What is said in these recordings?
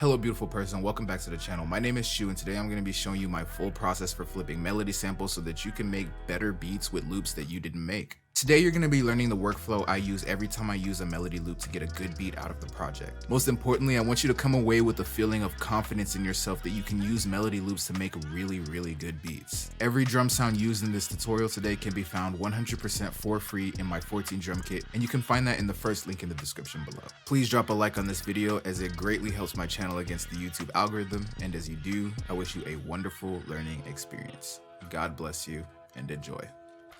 Hello beautiful person, welcome back to the channel. My name is Chu and today I'm going to be showing you my full process for flipping melody samples so that you can make better beats with loops that you didn't make. Today you're going to be learning the workflow I use every time I use a melody loop to get a good beat out of the project. Most importantly, I want you to come away with a feeling of confidence in yourself that you can use melody loops to make really good beats. Every drum sound used in this tutorial today can be found 100% for free in my 14 drum kit, and you can find that in the first link in the description below. Please drop a like on this video as it greatly helps my channel against the YouTube algorithm, and as you do, I wish you a wonderful learning experience. God bless you and enjoy.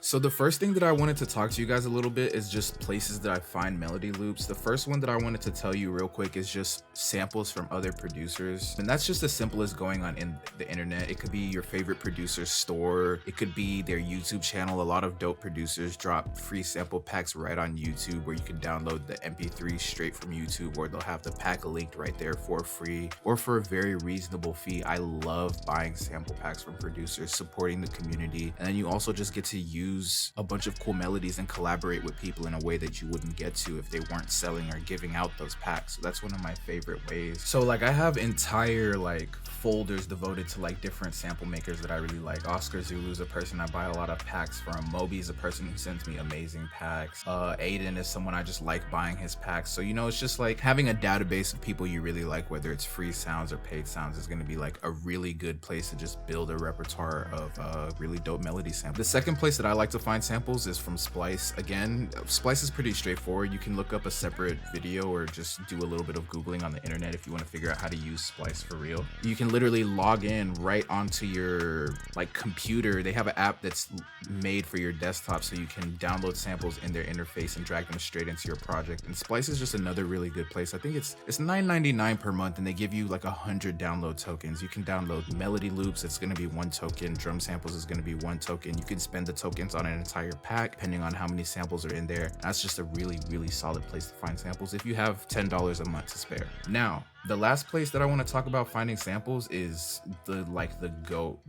So the first thing that I wanted to talk to you guys a little bit is just places that I find melody loops. The first one that I wanted to tell you real quick is just samples from other producers. And that's just as simple as going on in the internet. It could be your favorite producer's store. It could be their YouTube channel. A lot of dope producers drop free sample packs right on YouTube where you can download the MP3 straight from YouTube, or they'll have the pack linked right there for free or for a very reasonable fee. I love buying sample packs from producers, supporting the community. And then you also just get to use a bunch of cool melodies and collaborate with people in a way that you wouldn't get to if they weren't selling or giving out those packs. So that's one of my favorite ways. So like I have entire like folders devoted to like different sample makers that I really like. Oscar Zulu is a person I buy a lot of packs from. Moby is a person who sends me amazing packs. Aiden is someone I just like buying his packs. So you know, it's just like having a database of people you really like, whether it's free sounds or paid sounds, is going to be like a really good place to just build a repertoire of really dope melody samples. The second place that I like to find samples is from Splice. Again, Splice is pretty straightforward. You can look up a separate video or just do a little bit of Googling on the internet if you want to figure out how to use Splice for real. You can literally log in right onto your like computer. They have an app that's made for your desktop so you can download samples in their interface and drag them straight into your project. And Splice is just another really good place. I think it's $9.99 per month and they give you like 100 download tokens. You can download melody loops, it's going to be 1 token. Drum samples is going to be 1 token. You can spend the tokens on an entire pack depending on how many samples are in there. That's just a really solid place to find samples if you have $10 a month to spare. Now, the last place that I want to talk about finding samples is the GOAT.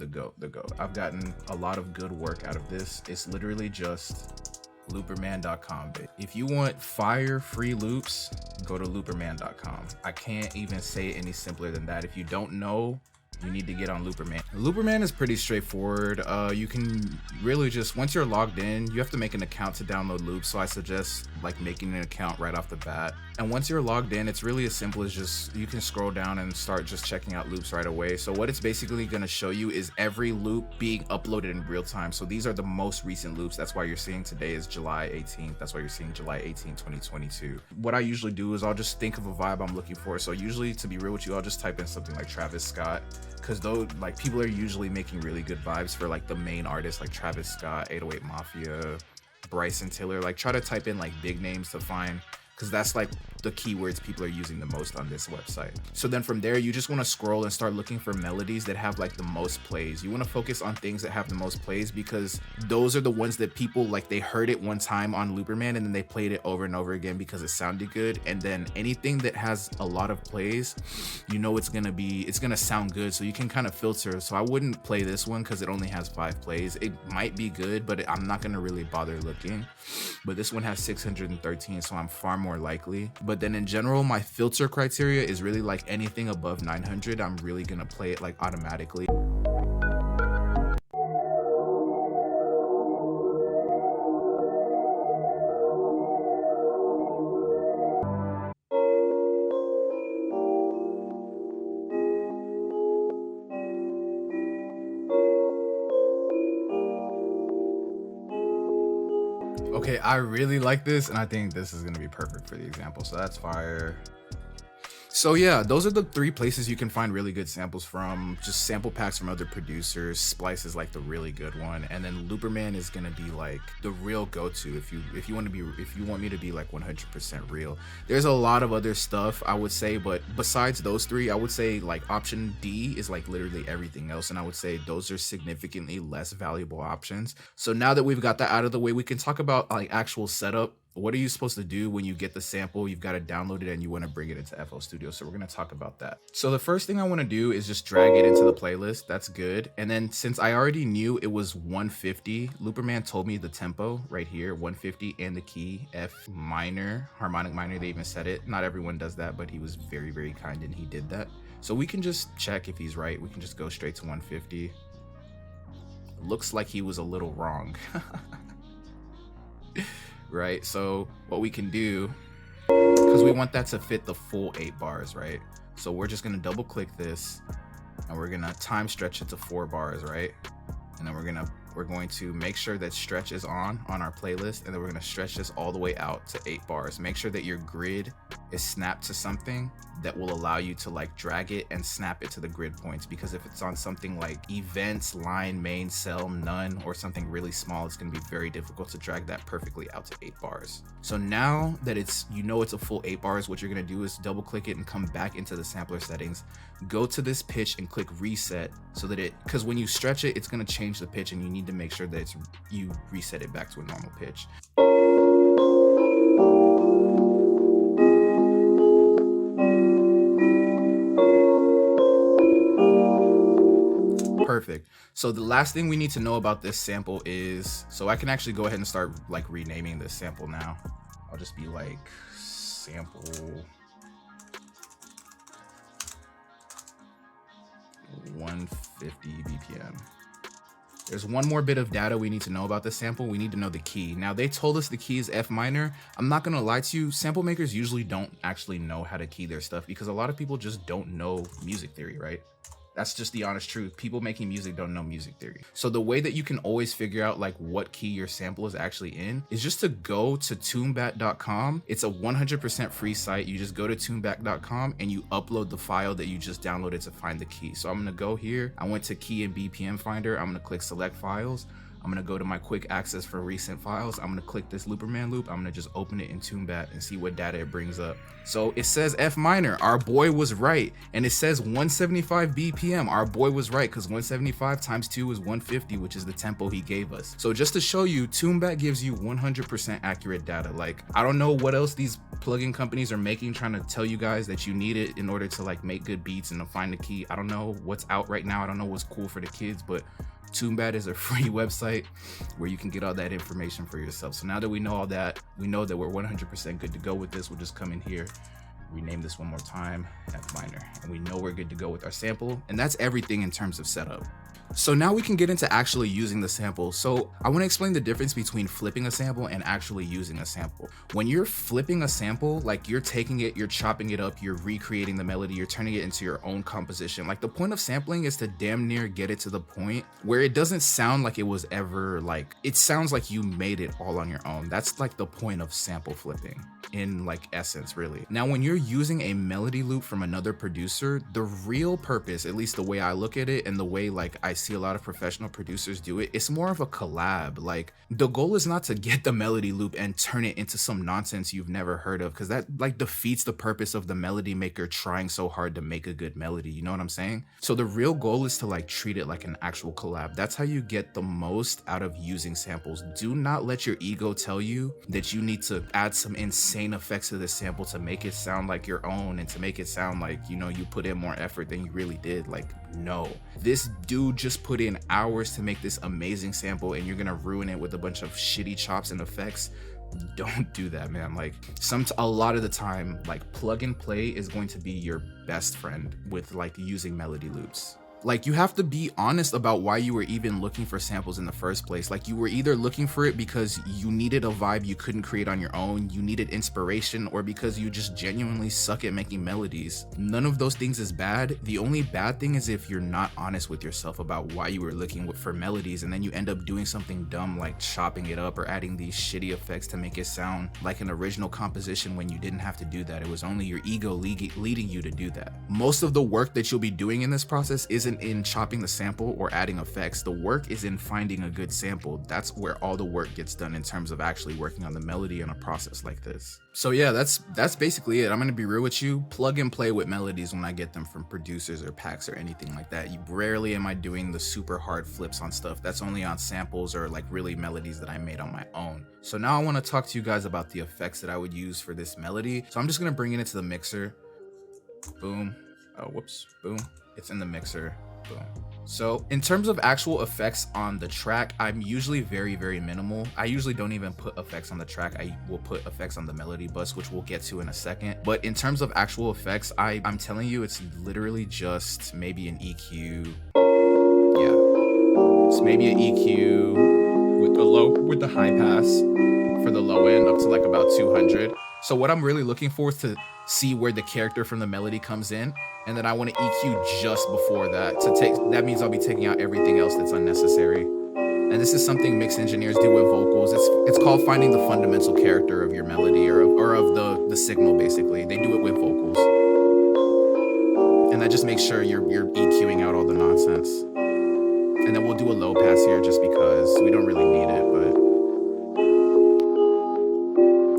I've gotten a lot of good work out of this. It's literally just looperman.com. If you want fire free loops, go to looperman.com. I can't even say it any simpler than that. If you don't know, you need to get on Looperman. Looperman is pretty straightforward. You can really just, once you're logged in, you have to make an account to download loops. So I suggest like making an account right off the bat. And once you're logged in, it's really as simple as just, you can scroll down and start just checking out loops right away. So what it's basically gonna show you is every loop being uploaded in real time. So these are the most recent loops. That's why you're seeing today is July 18th. That's why you're seeing July 18th, 2022. What I usually do is I'll just think of a vibe I'm looking for. So usually, to be real with you, I'll just type in something like Travis Scott, because though like people are usually making really good vibes for like the main artists like Travis Scott, 808 Mafia, Bryson Tiller. Like try to type in like big names to find, because that's like the keywords people are using the most on this website. So then from there, you just want to scroll and start looking for melodies that have like the most plays. You want to focus on things that have the most plays because those are the ones that people like, they heard it one time on Looperman and then they played it over and over again because it sounded good. And then anything that has a lot of plays, you know it's gonna sound good, so you can kind of filter. So I wouldn't play this one because it only has 5 plays. It might be good, but I'm not gonna really bother looking. But this one has 613, so I'm far more likely. But then in general, my filter criteria is really like anything above 900, I'm really gonna play it like automatically. Okay, I really like this and I think this is gonna be perfect for the example, so that's fire. So yeah, those are the 3 places you can find really good samples from. Just sample packs from other producers. Splice is like the really good one, and then Looperman is gonna be like the real go-to if you want me to be like 100% real. There's a lot of other stuff I would say, but besides those 3, I would say like option D is like literally everything else, and I would say those are significantly less valuable options. So now that we've got that out of the way, we can talk about like actual setup what are you supposed to do when you get the sample? You've got to download it and you want to bring it into FL Studio. So we're going to talk about that. So the first thing I want to do is just drag it into the playlist. That's good. And then since I already knew it was 150, Looperman told me the tempo right here, 150, and the key F minor, harmonic minor. They even said it. Not everyone does that, but he was very, very kind and he did that. So we can just check if he's right. We can just go straight to 150. Looks like he was a little wrong. Right, so what we can do, because we want that to fit the full 8 bars, right? So we're just gonna double click this and we're gonna time stretch it to 4 bars, right? And then we're going to make sure that stretch is on our playlist, and then we're gonna stretch this all the way out to 8 bars. Make sure that your grid is snapped to something that will allow you to like drag it and snap it to the grid points, because if it's on something like events, line, main, cell, none, or something really small, it's gonna be very difficult to drag that perfectly out to 8 bars. So now that it's a full 8 bars, what you're gonna do is double click it and come back into the sampler settings, go to this pitch and click reset, so that because when you stretch it, it's gonna change the pitch and you need to make sure that you reset it back to a normal pitch. Perfect. So the last thing we need to know about this sample is, so I can actually go ahead and start like renaming this sample now. I'll just be like sample 150 BPM. There's one more bit of data we need to know about this sample. We need to know the key. Now they told us the key is F minor. I'm not gonna lie to you, sample makers usually don't actually know how to key their stuff because a lot of people just don't know music theory, right? That's just the honest truth. People making music don't know music theory. So the way that you can always figure out like what key your sample is actually in is just to go to tunebat.com. It's a 100% free site. You just go to tunebat.com and you upload the file that you just downloaded to find the key. So I'm gonna go here. I went to key and BPM finder. I'm gonna click select files. I'm gonna go to my quick access for recent files. I'm gonna click this Looperman loop. I'm gonna just open it in TuneBat and see what data it brings up. So it says F minor, our boy was right. And it says 175 BPM, our boy was right, because 175 times 2 is 150, which is the tempo he gave us. So just to show you, TuneBat gives you 100% accurate data. Like, I don't know what else these plugin companies are making, trying to tell you guys that you need it in order to like make good beats and to find the key. I don't know what's out right now. I don't know what's cool for the kids, but TuneBat is a free website where you can get all that information for yourself. So now that we know all that, we know that we're 100% good to go with this. We'll just come in here, rename this one more time, F minor, and we know we're good to go with our sample. And that's everything in terms of setup. So now we can get into actually using the sample. So I want to explain the difference between flipping a sample and actually using a sample. When you're flipping a sample, like you're taking it, you're chopping it up, you're recreating the melody, you're turning it into your own composition. Like the point of sampling is to damn near get it to the point where it doesn't sound like it was ever like, it sounds like you made it all on your own. That's like the point of sample flipping in like essence, really. Now, when you're using a melody loop from another producer, the real purpose, at least the way I look at it and the way like I see a lot of professional producers do it, it's more of a collab. Like the goal is not to get the melody loop and turn it into some nonsense you've never heard of, because that like defeats the purpose of the melody maker trying so hard to make a good melody. You know what I'm saying? So the real goal is to like treat it like an actual collab. That's how you get the most out of using samples. Do not let your ego tell you that you need to add some insane effects to this sample to make it sound like your own and to make it sound like, you know, you put in more effort than you really did. Like, no, this dude just put in hours to make this amazing sample and you're gonna ruin it with a bunch of shitty chops and effects. Don't do that, man. Like a lot of the time, like plug and play is going to be your best friend with like using melody loops. Like you have to be honest about why you were even looking for samples in the first place. Like you were either looking for it because you needed a vibe you couldn't create on your own, you needed inspiration, or because you just genuinely suck at making melodies. None of those things is bad. The only bad thing is if you're not honest with yourself about why you were looking for melodies and then you end up doing something dumb like chopping it up or adding these shitty effects to make it sound like an original composition when you didn't have to do that. It was only your ego leading you to do that. Most of the work that you'll be doing in this process isn't isn't in chopping the sample or adding effects. The work is in finding a good sample. That's where all the work gets done in terms of actually working on the melody in a process like this. So yeah, that's basically it. I'm gonna be real with you. Plug and play with melodies when I get them from producers or packs or anything like that. Rarely am I doing the super hard flips on stuff. That's only on samples or like really melodies that I made on my own. So now I want to talk to you guys about the effects that I would use for this melody. So I'm just gonna bring it into the mixer. Boom. Oh, whoops. Boom. It's in the mixer. Boom. So in terms of actual effects on the track, I'm usually very, very minimal. I usually don't even put effects on the track. I will put effects on the melody bus, which we'll get to in a second. But in terms of actual effects, I'm telling you, it's literally just maybe an EQ. Yeah, it's maybe an EQ with the high pass for the low end up to like about 200. So what I'm really looking for is to see where the character from the melody comes in, and then I want to EQ just before that. That means I'll be taking out everything else that's unnecessary. And this is something mix engineers do with vocals. It's called finding the fundamental character of your melody or of the signal. Basically, they do it with vocals, and that just makes sure you're EQing out all the nonsense. And then we'll do a low pass here just because we don't really need it, but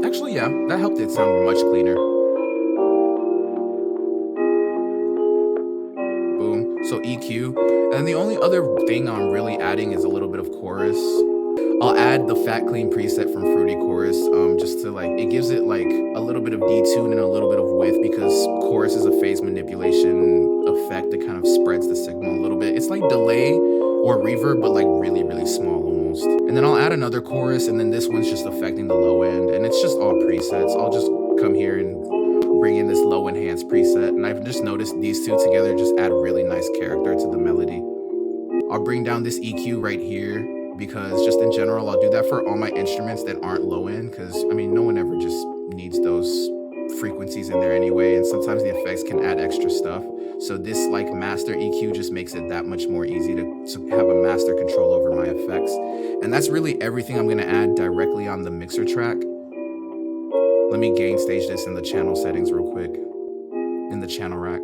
actually, yeah, that helped it sound much cleaner. Boom. So EQ. And the only other thing I'm really adding is a little bit of chorus. I'll add the Fat Clean preset from Fruity Chorus, just to it gives it like a little bit of detune and a little bit of width, because chorus is a phase manipulation effect that kind of spreads the signal a little bit. It's like delay or reverb, but like really, really small almost. And then I'll add another chorus, and then this one's just affecting the low end, and it's just all presets. I'll just come here and bring in this low enhanced preset, and I've just noticed these two together just add really nice character to the melody. I'll bring down this EQ right here, because just in general, I'll do that for all my instruments that aren't low end, because I mean, no one ever just needs those frequencies in there anyway, and sometimes the effects can add extra stuff. So this like master EQ just makes it that much more easy to have a master control over my effects. And that's really everything I'm gonna add directly on the mixer track. Let me gain stage this in the channel settings real quick, in the channel rack.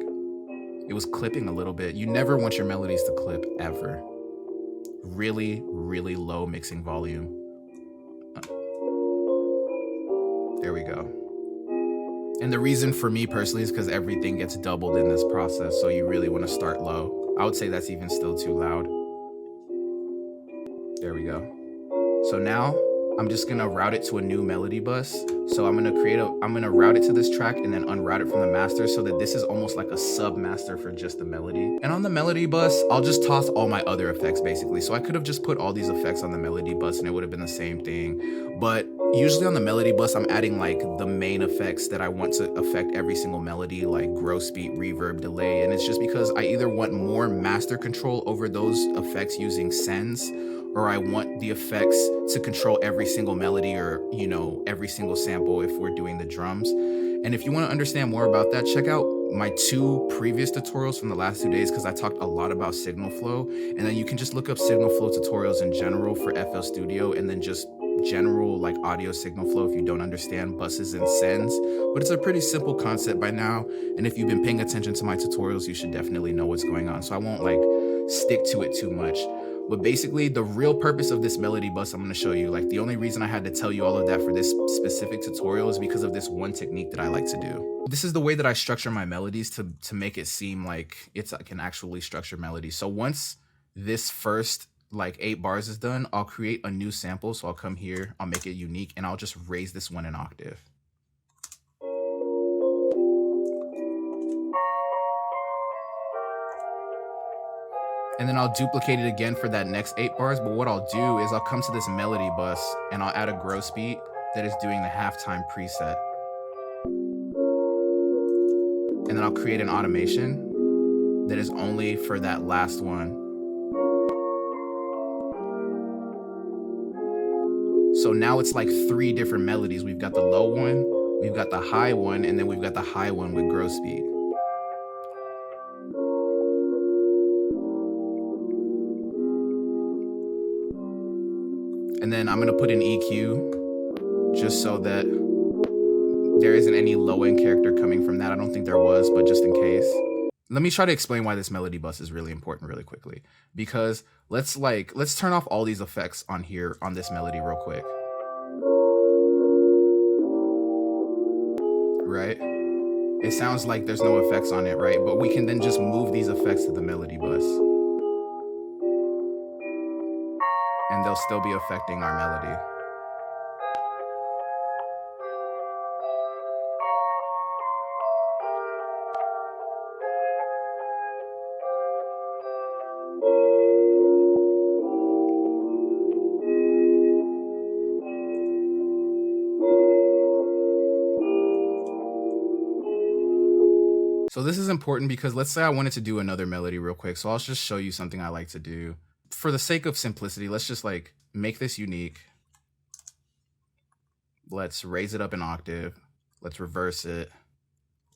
It was clipping a little bit. You never want your melodies to clip, ever. Really, really low mixing volume. There we go. And the reason for me personally is because everything gets doubled in this process, so you really want to start low. I would say that's even still too loud. There we go. So now I'm just gonna route it to a new melody bus. So I'm gonna route it to this track and then unroute it from the master, so that this is almost like a sub master for just the melody. And on the melody bus, I'll just toss all my other effects basically. So I could have just put all these effects on the melody bus and it would have been the same thing. But usually on the melody bus, I'm adding like the main effects that I want to affect every single melody, like gross beat, reverb, delay. And it's just because I either want more master control over those effects using sends, or I want the effects to control every single melody, or, you know, every single sample if we're doing the drums. And if you want to understand more about that, check out my 2 previous tutorials from the last 2 days, because I talked a lot about signal flow. And then you can just look up signal flow tutorials in general for FL Studio, and then just general like audio signal flow if you don't understand buses and sends. But it's a pretty simple concept by now, and if you've been paying attention to my tutorials, you should definitely know what's going on. So I won't like stick to it too much. But basically, the real purpose of this melody bus I'm going to show you, like the only reason I had to tell you all of that for this specific tutorial is because of this one technique that I like to do. This is the way that I structure my melodies to make it seem like it's like an actually structured melody. So once this first like 8 bars is done, I'll create a new sample. So I'll come here, I'll make it unique, and I'll just raise this one an octave. And then I'll duplicate it again for that next 8 bars. But what I'll do is I'll come to this melody bus and I'll add a gross beat that is doing the halftime preset. And then I'll create an automation that is only for that last one. So now it's like 3 different melodies. We've got the low one, we've got the high one, and then we've got the high one with gross beat. And then I'm gonna put an EQ just so that there isn't any low end character coming from that. I don't think there was, but just in case. let me try to explain why this melody bus is really important really quickly, because let's turn off all these effects on here on this melody real quick. Right? It sounds like there's no effects on it, right? But we can then just move these effects to the melody bus, and they'll still be affecting our melody. So this is important because let's say I wanted to do another melody real quick. So I'll just show you something I like to do. For the sake of simplicity, let's just like make this unique. Let's raise it up an octave. Let's reverse it.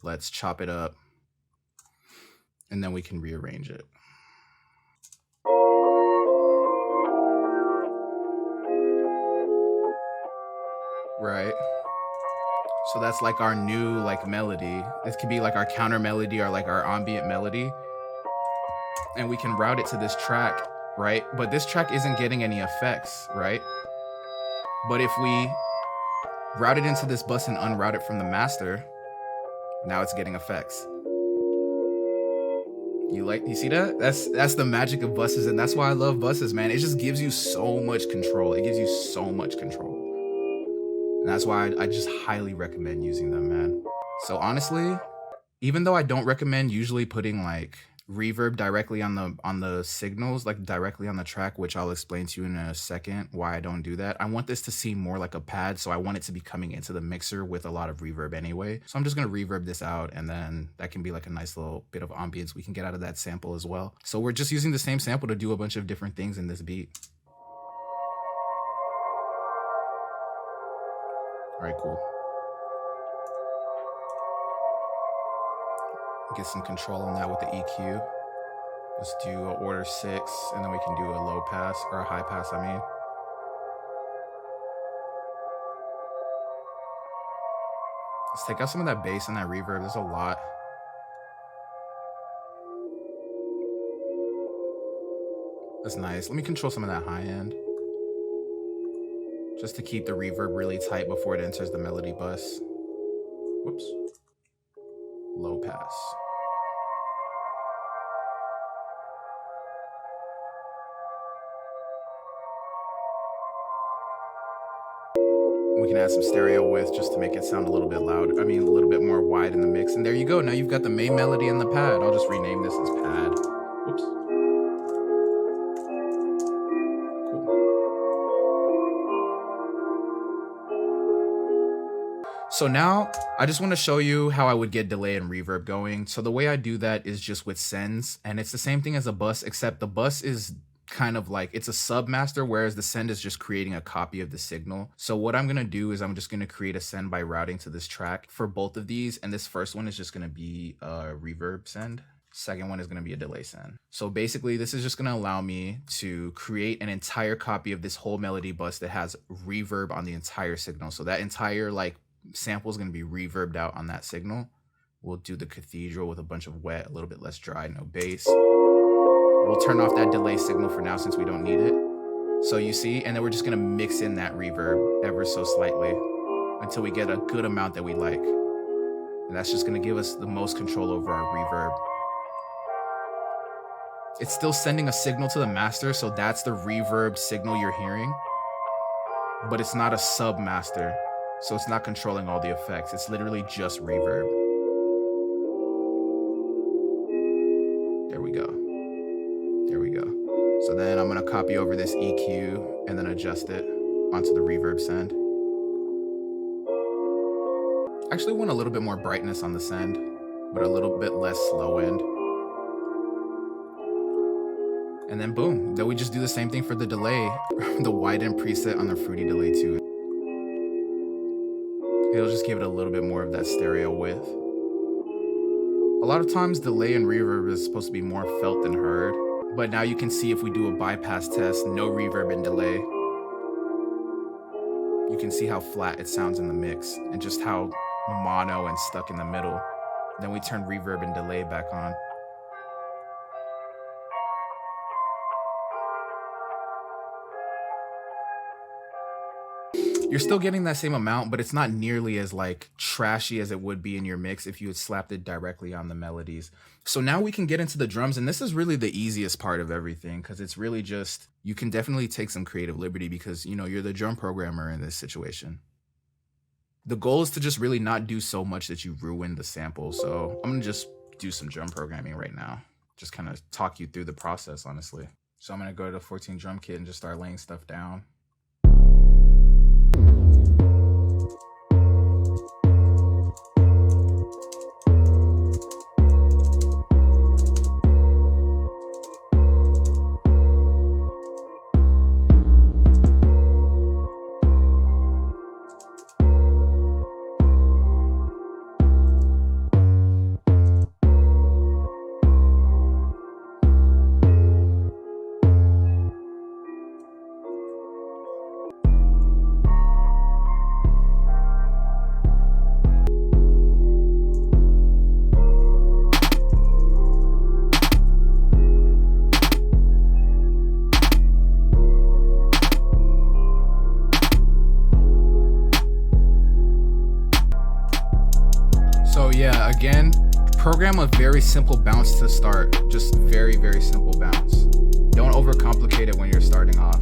Let's chop it up. And then we can rearrange it. Right? So that's like our new like melody. This could be like our counter melody or like our ambient melody. And we can route it to this track, right? But this track isn't getting any effects, right? But if we route it into this bus and unroute it from the master, now it's getting effects. You see that? That's the magic of buses, and that's why I love buses, man. It just gives you so much control. It gives you so much control. And that's why I just highly recommend using them, man. So honestly, even though I don't recommend usually putting like reverb directly on the signals, like directly on the track, which I'll explain to you in a second why I don't do that. I want this to seem more like a pad, so I want it to be coming into the mixer with a lot of reverb anyway. So I'm just gonna reverb this out, and then that can be like a nice little bit of ambience we can get out of that sample as well. So we're just using the same sample to do a bunch of different things in this beat. All right, cool. Get some control on that with the EQ. Let's do an order 6, and then we can do a low pass, or a high pass, I mean. Let's take out some of that bass and that reverb. There's a lot. That's nice. Let me control some of that high end, just to keep the reverb really tight before it enters the melody bus. Whoops. Low pass. We can add some stereo width just to make it sound a little bit loud. I mean, a little bit more wide in the mix. And there you go. Now you've got the main melody and the pad. I'll just rename this as pad. Whoops. So now I just want to show you how I would get delay and reverb going. So the way I do that is just with sends, and it's the same thing as a bus, except the bus is kind of like, it's a sub master, whereas the send is just creating a copy of the signal. So what I'm going to do is I'm just going to create a send by routing to this track for both of these. And this first one is just going to be a reverb send. Second one is going to be a delay send. So basically this is just going to allow me to create an entire copy of this whole melody bus that has reverb on the entire signal. So that entire like sample is going to be reverbed out on that signal. We'll do the cathedral with a bunch of wet, a little bit less dry, no bass. We'll turn off that delay signal for now since we don't need it. So you see, and then we're just going to mix in that reverb ever so slightly until we get a good amount that we like. And that's just going to give us the most control over our reverb. It's still sending a signal to the master, so that's the reverb signal you're hearing. But it's not a sub master, so it's not controlling all the effects. It's literally just reverb. There we go. There we go. So then I'm gonna copy over this EQ and then adjust it onto the reverb send. Actually want a little bit more brightness on the send, but a little bit less slow end. And then boom, then we just do the same thing for the delay, the wide end preset on the fruity delay too. It'll just give it a little bit more of that stereo width. A lot of times delay and reverb is supposed to be more felt than heard. But now you can see if we do a bypass test, no reverb and delay, you can see how flat it sounds in the mix and just how mono and stuck in the middle. Then we turn reverb and delay back on. You're still getting that same amount, but it's not nearly as like trashy as it would be in your mix if you had slapped it directly on the melodies. So now we can get into the drums, and this is really the easiest part of everything because it's really just, you can definitely take some creative liberty because, you know, you're the drum programmer in this situation. The goal is to just really not do so much that you ruin the sample. So I'm gonna just do some drum programming right now. Just kind of talk you through the process, honestly. So I'm gonna go to the 14 drum kit and just start laying stuff down. So yeah, again, program a very simple bounce to start. Just very, very simple bounce. Don't overcomplicate it when you're starting off.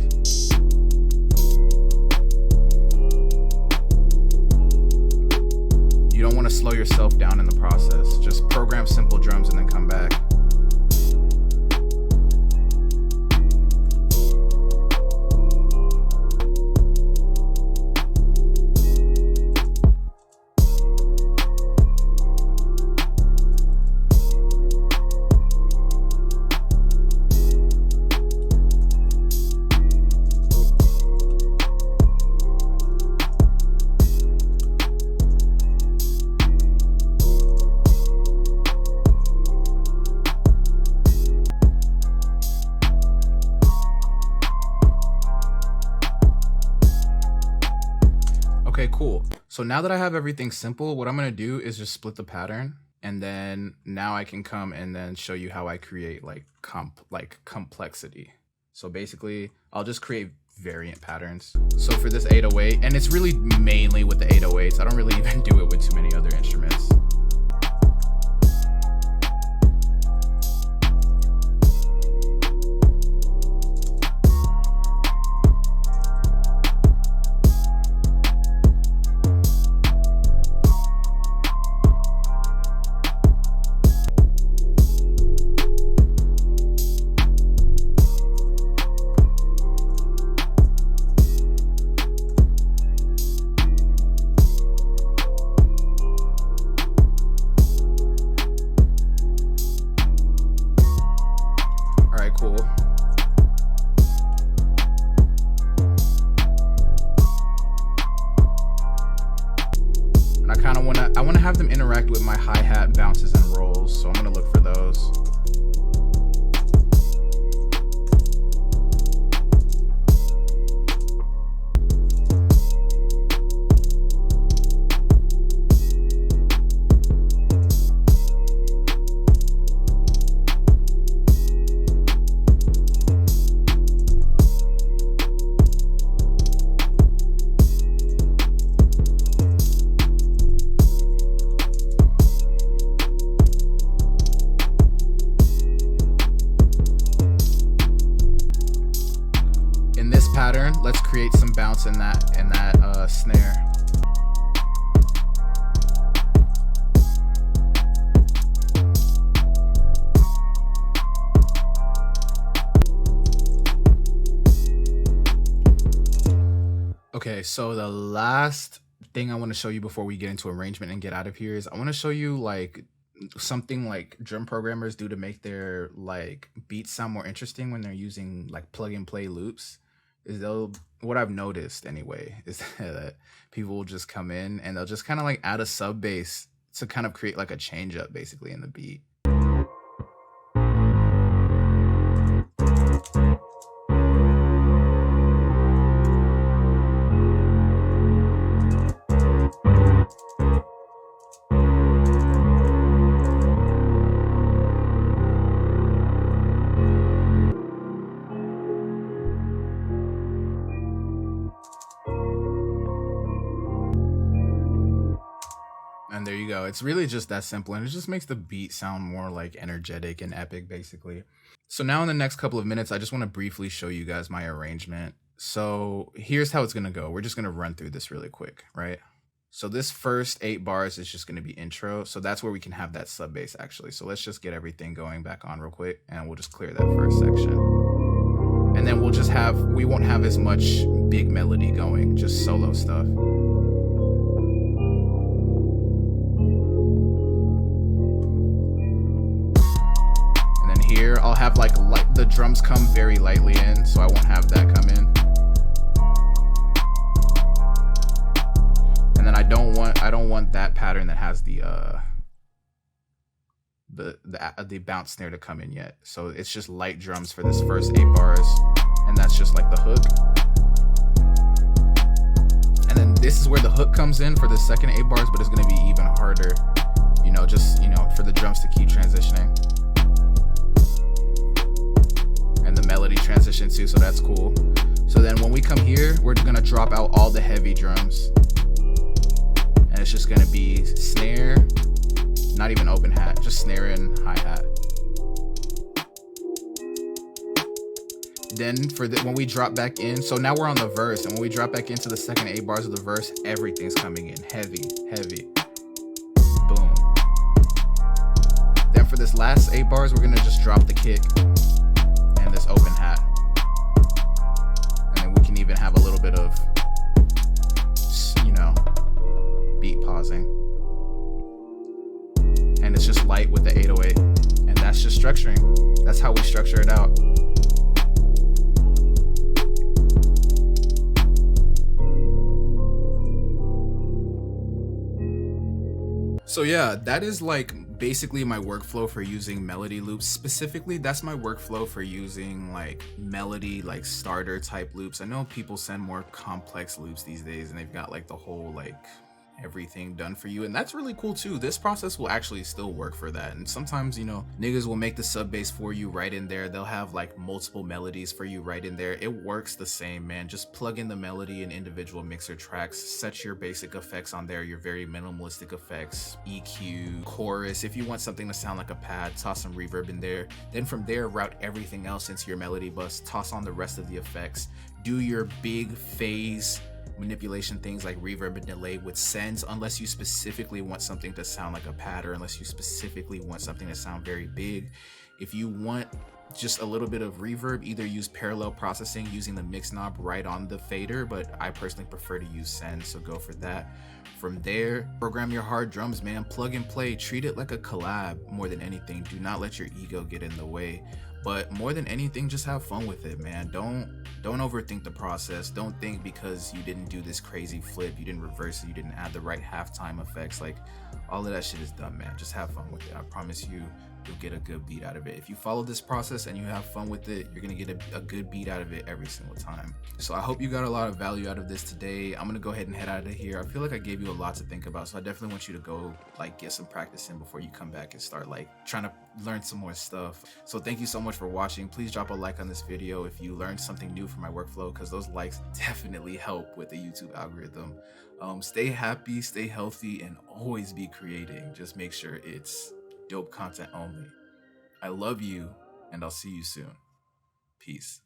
You don't want to slow yourself down in the process. Just program simple drums and then come back. Okay, cool. So now that I have everything simple, what I'm gonna do is just split the pattern, and then now I can come and then show you how I create like complexity. So basically, I'll just create variant patterns. So for this 808, and it's really mainly with the 808s. I don't really even do it with too many other instruments. Cool. And I wanna have them interact with my hi-hat bounces and rolls, so I'm gonna look for those. Pattern, let's create some bounce in that snare. Okay, so the last thing I want to show you before we get into arrangement and get out of here is I want to show you like something like drum programmers do to make their like beats sound more interesting when they're using like plug and play loops. Is what I've noticed anyway is that people will just come in and they'll just kind of like add a sub bass to kind of create like a change up basically in the beat. go. It's really just that simple, and it just makes the beat sound more like energetic and epic, basically. So now in the next couple of minutes, I just want to briefly show you guys my arrangement. So here's how it's going to go. We're just going to run through this really quick, right? So this first 8 bars is just going to be intro. So that's where we can have that sub bass actually. So let's just get everything going back on real quick, and we'll just clear that first section. And then we'll just have, we won't have as much big melody going, just solo stuff. And then here I'll have like the drums come very lightly in, so I won't have that come in. And then I don't want that pattern that has the bounce snare to come in yet. So it's just light drums for this first 8 bars, and that's just like the hook. And then this is where the hook comes in for the second 8 bars, but it's going to be even harder, you know, just, you know, for the drums to keep transitioning. And the melody transition too, so that's cool. So then when we come here, we're going to drop out all the heavy drums. And it's just going to be snare, not even open hat, just snare and hi-hat. Then when we drop back in, so now we're on the verse, and when we drop back into the second 8 bars of the verse, everything's coming in heavy, heavy. Boom. Then for this last 8 bars, we're gonna just drop the kick and this open hat. And then we can even have a little bit of, you know, beat pausing. And it's just light with the 808, and that's just structuring. That's how we structure it out. So yeah, that is like basically my workflow for using melody loops. Specifically, that's my workflow for using like melody, like starter type loops. I know people send more complex loops these days, and they've got like the whole like everything done for you, and that's really cool too. This process will actually still work for that. And sometimes, you know, niggas will make the sub bass for you right in there. They'll have like multiple melodies for you right in there. It works the same, man. Just plug in the melody and individual mixer tracks, set your basic effects on there, your very minimalistic effects, EQ, chorus. If you want something to sound like a pad, toss some reverb in there. Then from there, route everything else into your melody bus, toss on the rest of the effects, do your big phase manipulation things like reverb and delay with sends, unless you specifically want something to sound like a pad, or unless you specifically want something to sound very big. If you want just a little bit of reverb, either use parallel processing using the mix knob right on the fader, but I personally prefer to use send, so go for that. From there, program your hard drums, man. Plug and play. Treat it like a collab more than anything. Do not let your ego get in the way. But more than anything, just have fun with it, man. Don't overthink the process. Don't think because you didn't do this crazy flip, you didn't reverse it, you didn't add the right halftime effects. Like, all of that shit is done, man. Just have fun with it. I promise you, you'll get a good beat out of it. If you follow this process and you have fun with it, you're gonna get a good beat out of it every single time. So I hope you got a lot of value out of this today. I'm gonna go ahead and head out of here. I feel like I gave you a lot to think about, so I definitely want you to go like get some practice in before you come back and start like trying to learn some more stuff. So thank you so much for watching. Please drop a like on this video if you learned something new from my workflow, because those likes definitely help with the YouTube algorithm. Stay happy, stay healthy, and always be creating. Just make sure it's dope content only. I love you, and I'll see you soon. Peace.